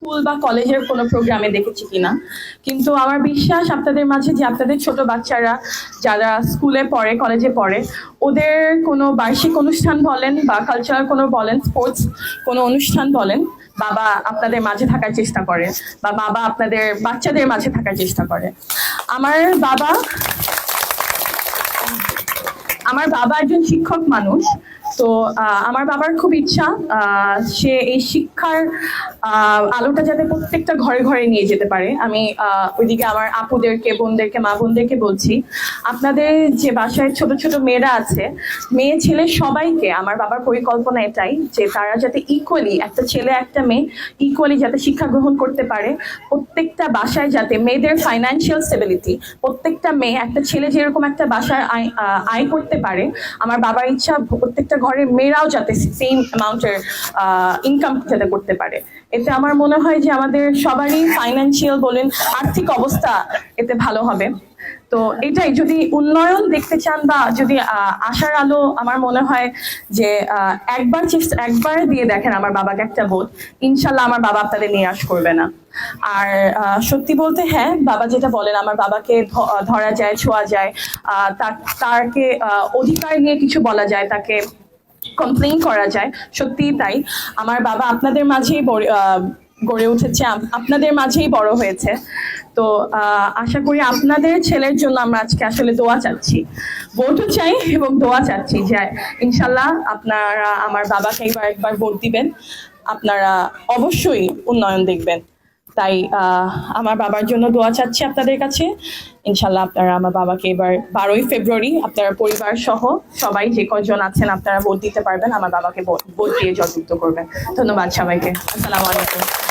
School বা কলেজের কোনো প্রোগ্রামে দেখেছি কিনা, কিন্তু আমার বিশ্বাস আপনাদের মাঝে যে আপনাদের ছোট বাচ্চারা যারা স্কুলে পড়ে কলেজে পড়ে ওদের কোনো বার্ষিক অনুষ্ঠান বলেন বা কালচারাল কোনো বলেন, স্পোর্টস কোনো অনুষ্ঠান বলেন, বাবা আপনাদের মাঝে থাকার চেষ্টা করে বা বাবা আপনাদের বাচ্চাদের মাঝে থাকার চেষ্টা করে। আমার বাবা একজন শিক্ষক মানুষ, তো আমার বাবার খুব ইচ্ছা সে এই শিক্ষার আলোটা যাতে প্রত্যেকটা ঘরে ঘরে নিয়ে যেতে পারে। আমি ওইদিকে আমার আপুদেরকে, বোনদেরকে, মা বোনদেরকে বলছি, আপনাদের যে বাসায় ছোট ছোট মেয়েরা আছে, মেয়ে ছেলে সবাইকে আমার বাবার পরিকল্পনা এটাই যে তারা যাতে ইকুয়ালি, একটা ছেলে একটা মেয়ে ইকুয়ালি যাতে শিক্ষা গ্রহণ করতে পারে। প্রত্যেকটা বাসায় যাতে মেয়েদের ফাইন্যান্সিয়াল স্টেবিলিটি, প্রত্যেকটা মেয়ে একটা ছেলে যেরকম একটা বাসায় আয় করতে পারে, আমার বাবার ইচ্ছা প্রত্যেকটা ঘরের মেয়েরাও যাতে সেম অ্যামাউন্টের ইনকাম যাতে করতে পারে। এতে আমার মনে হয় যে আমাদের সবারই ফাইন্যান্সিয়াল বলেন, আর্থিক অবস্থা এতে ভালো হবে। তো এটাই, যদি উন্নয়ন দেখতে চান বা যদি আশার আলো, আমার মনে হয় যে একবার দিয়ে দেখেন আমার বাবাকে একটা ভোট, ইনশাল্লাহ আমার বাবা আপনাদের নিরাশ করবে না। আর সত্যি বলতে হ্যাঁ, বাবা যেটা বলেন, আমার বাবাকে ধরা যায়, ছোঁয়া যায়, তাকে অধিকার নিয়ে কিছু বলা যায়, তাকে কমপ্লেইন করা যায়, সত্যিই তাই। আমার বাবা আপনাদের মাঝেই গড়ে উঠেছে, আপনাদের মাঝেই বড় হয়েছে। তো আশা করি আপনাদের ছেলের জন্য আমরা আজকে আসলে দোয়া চাচ্ছি, ভোটও চাই এবং দোয়া চাচ্ছি যে ইনশাল্লাহ আপনারা আমার বাবাকে একবার ভোট দিবেন, আপনারা অবশ্যই উন্নয়ন দেখবেন। তাই আমার বাবার জন্য দোয়া চাচ্ছি আপনাদের কাছে। ইনশাল্লাহ আপনারা আমার বাবাকে এবার 12ই ফেব্রুয়ারি আপনারা পরিবার সহ সবাই যে কজন আছেন আপনারা ভোট দিতে পারবেন, আমার বাবাকে ভোট দিয়ে জয়যুক্ত করবেন। ধন্যবাদ সবাইকে। আসসালামু আলাইকুম।